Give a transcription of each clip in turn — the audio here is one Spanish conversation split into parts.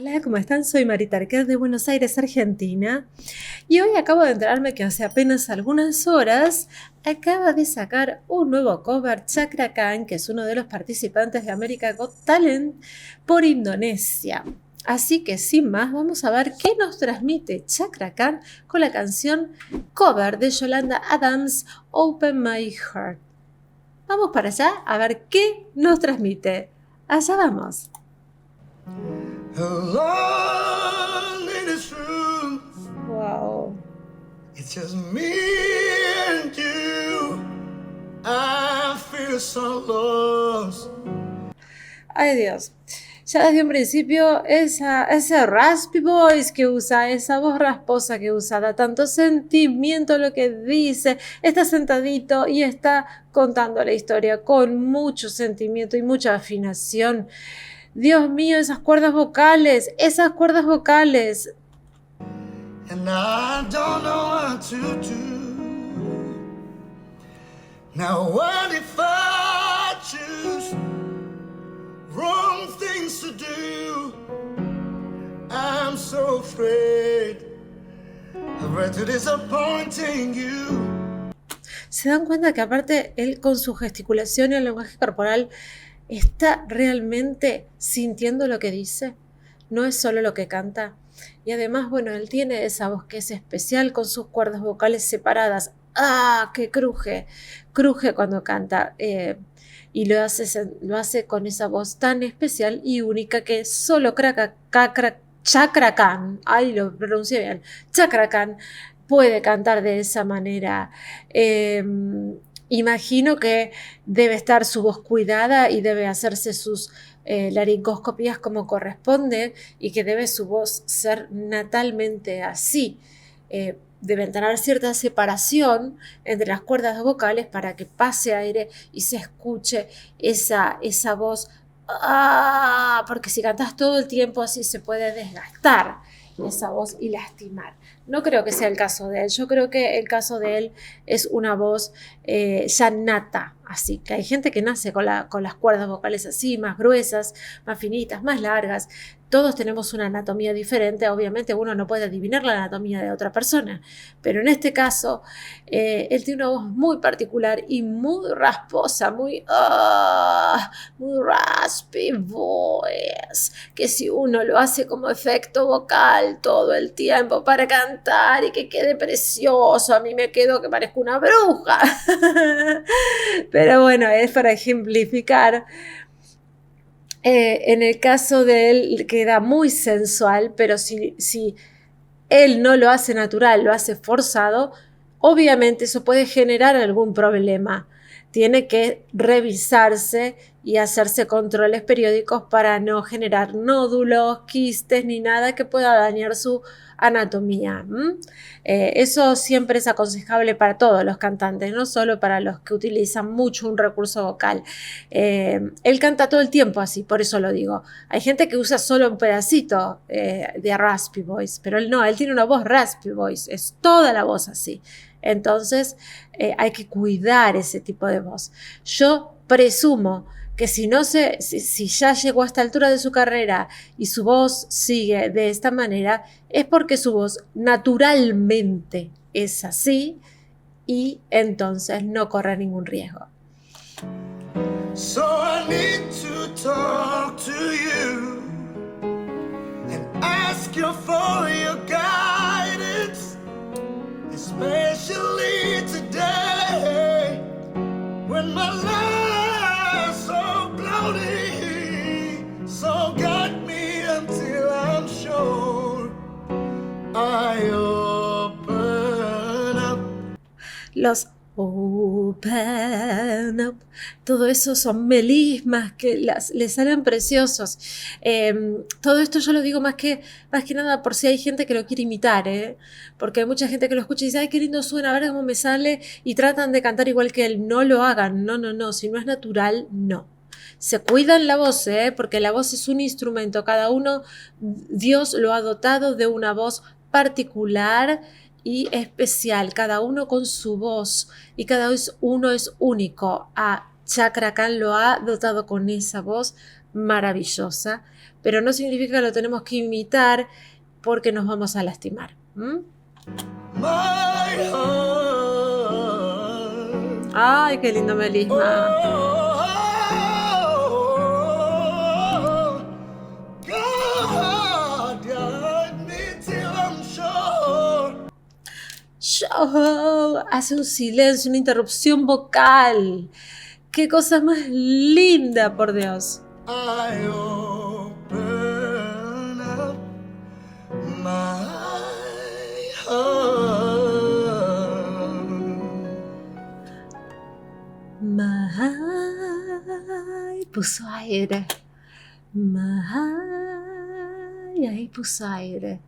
Hola, ¿cómo están? Soy Marita Arquez de Buenos Aires, Argentina. Y hoy acabo de enterarme que hace apenas algunas horas acaba de sacar un nuevo cover Chakra Khan, que es uno de los participantes de America Got Talent por Indonesia. Así que sin más, vamos a ver qué nos transmite Chakra Khan con la canción cover de Yolanda Adams, Open My Heart. Vamos para allá a ver qué nos transmite. Allá vamos. Alone in this room, Wow. it's just me and you. I feel so lost. Ay Dios, ya desde un principio ese raspy voice que usa, esa voz rasposa que usa, da tanto sentimiento lo que dice, está sentadito y está contando la historia con mucho sentimiento y mucha afinación. Dios mío, esas cuerdas vocales. And I don't know what to do. Now what if I choose wrong things to do? I'm so afraid to disappointing you. ¿Se dan cuenta que aparte él con su gesticulación y el lenguaje corporal está realmente sintiendo lo que dice? No es solo lo que canta. Y además, bueno, él tiene esa voz que es especial con sus cuerdas vocales separadas. ¡Ah! Que cruje cuando canta. Y lo hace con esa voz tan especial y única que solo Chakra Khan, ay, lo pronuncié bien, Chakra Khan puede cantar de esa manera. Imagino que debe estar su voz cuidada y debe hacerse sus laringoscopías como corresponde y que debe su voz ser natalmente así. Deben tener cierta separación entre las cuerdas vocales para que pase aire y se escuche esa voz. Porque si cantas todo el tiempo así se puede desgastar esa voz y lastimar. No creo que sea el caso de él. Yo creo que el caso de él es una voz ya nata. Así que hay gente que nace con las cuerdas vocales así, más gruesas, más finitas, más largas. Todos tenemos una anatomía diferente. Obviamente uno no puede adivinar la anatomía de otra persona. Pero en este caso, él tiene una voz muy particular y muy rasposa, muy raspy voice. Que si uno lo hace como efecto vocal todo el tiempo para cantar y que quede precioso, a mí me quedo que parezco una bruja. Pero bueno, es para ejemplificar. En el caso de él queda muy sensual, pero si él no lo hace natural, lo hace forzado, obviamente eso puede generar algún problema. Tiene que revisarse y hacerse controles periódicos para no generar nódulos, quistes ni nada que pueda dañar su anatomía. Eso siempre es aconsejable para todos los cantantes, no solo para los que utilizan mucho un recurso vocal. Él canta todo el tiempo así, por eso lo digo. Hay gente que usa solo un pedacito de raspy voice, pero él no, él tiene una voz raspy voice, es toda la voz así. Entonces hay que cuidar ese tipo de voz. Yo presumo que si ya llegó a esta altura de su carrera y su voz sigue de esta manera, es porque su voz naturalmente es así y entonces no corre ningún riesgo. So I need to talk to you and ask you for your guidance, especially today when my life's so cloudy. So guide me until I'm sure I open up. Los open up, todo eso son melismas que les salen preciosos. Todo esto yo lo digo más que nada por si hay gente que lo quiere imitar, porque hay mucha gente que lo escucha y dice, ay, qué lindo suena, a ver cómo me sale, y tratan de cantar igual que él. No lo hagan, no, si no es natural, no. Se cuidan la voz, porque la voz es un instrumento, cada uno, Dios lo ha dotado de una voz particular y especial, cada uno con su voz y cada uno es único. A Chakra Khan lo ha dotado con esa voz maravillosa, pero no significa que lo tenemos que imitar porque nos vamos a lastimar. My heart. Ay, qué lindo melisma. Oh, God, guide me till I'm sure. Yo, hace un silencio, una interrupción vocal. Qué cosa más linda, por Dios. I open up my heart. Mahai puso aire. Mahai, ahí puso aire.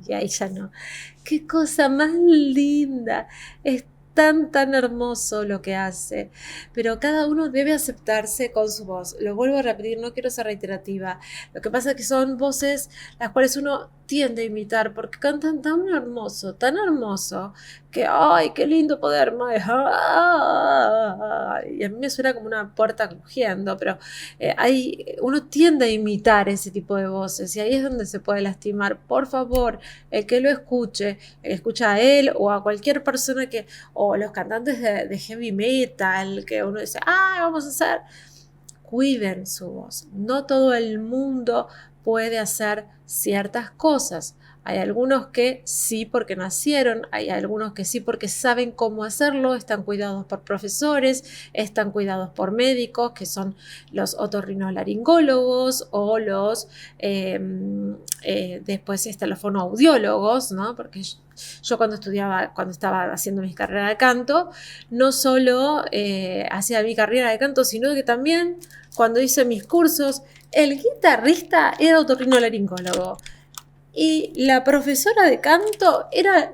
Y ahí ya no. Qué cosa más linda. Es tan hermoso lo que hace. Pero cada uno debe aceptarse con su voz. Lo vuelvo a repetir, no quiero ser reiterativa. Lo que pasa es que son voces las cuales uno tiende a imitar porque cantan tan hermoso, que ¡ay, qué lindo poder! Y a mí me suena como una puerta crujiendo, pero uno tiende a imitar ese tipo de voces y ahí es donde se puede lastimar. Por favor, el que lo escuche, el que escucha a él o a cualquier persona o los cantantes de heavy metal, que uno dice, vamos a hacer, cuiden su voz. No todo el mundo puede hacer ciertas cosas. Hay algunos que sí porque nacieron, hay algunos que sí porque saben cómo hacerlo, están cuidados por profesores, están cuidados por médicos, que son los otorrinolaringólogos o los, después los fonoaudiólogos, ¿no? Porque yo cuando estaba haciendo mi carrera de canto, no solo hacía mi carrera de canto, sino que también cuando hice mis cursos, el guitarrista era otorrinolaringólogo. Y la profesora de canto era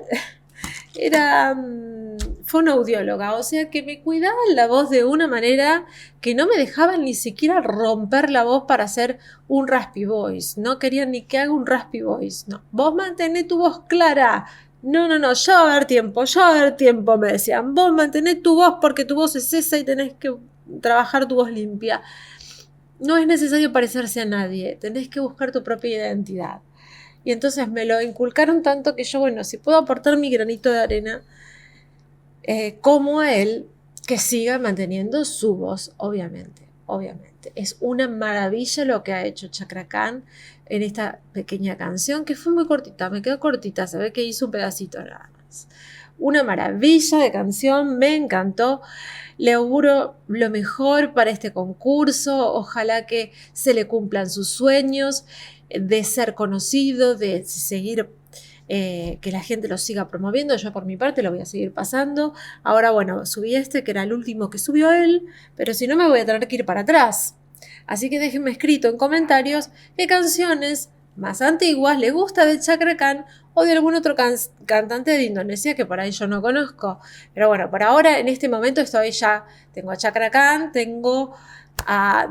fonoaudióloga, o sea que me cuidaban la voz de una manera que no me dejaban ni siquiera romper la voz para hacer un raspy voice. No querían ni que haga un raspy voice. No, vos mantené tu voz clara. No, ya va a haber tiempo, me decían. Vos mantené tu voz porque tu voz es esa y tenés que trabajar tu voz limpia. No es necesario parecerse a nadie, tenés que buscar tu propia identidad. Y entonces me lo inculcaron tanto que yo, bueno, si puedo aportar mi granito de arena, como a él, que siga manteniendo su voz, obviamente. Es una maravilla lo que ha hecho Chakra Khan en esta pequeña canción, que fue muy cortita, me quedó cortita, se ve que hizo un pedacito nada más. Una maravilla de canción, me encantó. Le auguro lo mejor para este concurso, ojalá que se le cumplan sus sueños de ser conocido, de seguir, que la gente lo siga promoviendo. Yo por mi parte lo voy a seguir pasando. Ahora, bueno, subí que era el último que subió él, pero si no me voy a tener que ir para atrás. Así que déjenme escrito en comentarios qué canciones más antiguas le gusta de Chakra Khan o de algún otro cantante de Indonesia que por ahí yo no conozco. Pero bueno, por ahora, en este momento tengo a Chakra Khan,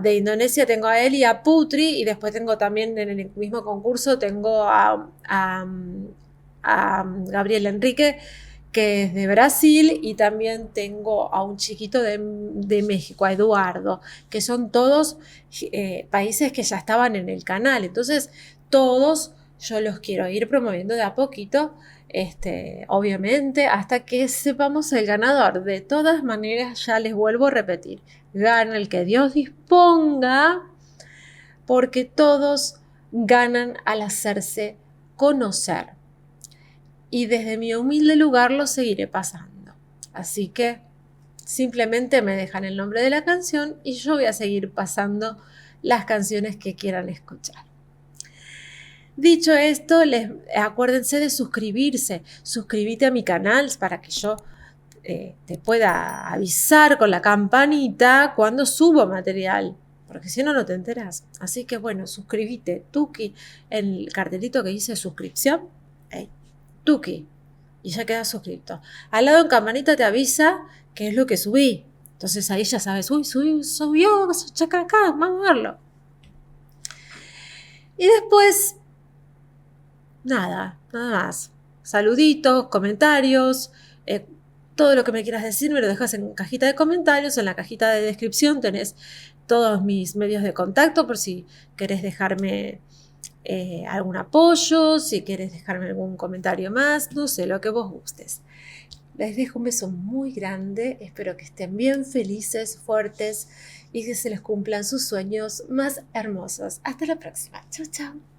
de Indonesia tengo a él y a Putri, y después tengo también en el mismo concurso tengo a Gabriel Enrique, que es de Brasil, y también tengo a un chiquito de México, a Eduardo, que son todos países que ya estaban en el canal. Entonces, todos yo los quiero ir promoviendo de a poquito, obviamente, hasta que sepamos el ganador. De todas maneras, ya les vuelvo a repetir, gana el que Dios disponga, porque todos ganan al hacerse conocer. Y desde mi humilde lugar lo seguiré pasando. Así que simplemente me dejan el nombre de la canción y yo voy a seguir pasando las canciones que quieran escuchar. Dicho esto, acuérdense de suscribirse. Suscríbete a mi canal para que yo te pueda avisar con la campanita cuando subo material, porque si no, no te enteras. Así que bueno, suscríbete, Tuki, en el cartelito que dice suscripción, Tuki, y ya quedas suscrito. Al lado en campanita te avisa qué es lo que subí. Entonces ahí ya sabes, subió Chakra Khan, vamos a verlo. Y después, nada más. Saluditos, comentarios, todo lo que me quieras decir me lo dejas en cajita de comentarios. En la cajita de descripción tenés todos mis medios de contacto por si querés dejarme algún apoyo, si querés dejarme algún comentario más, no sé, lo que vos gustes. Les dejo un beso muy grande, espero que estén bien felices, fuertes y que se les cumplan sus sueños más hermosos. Hasta la próxima. Chau, chau.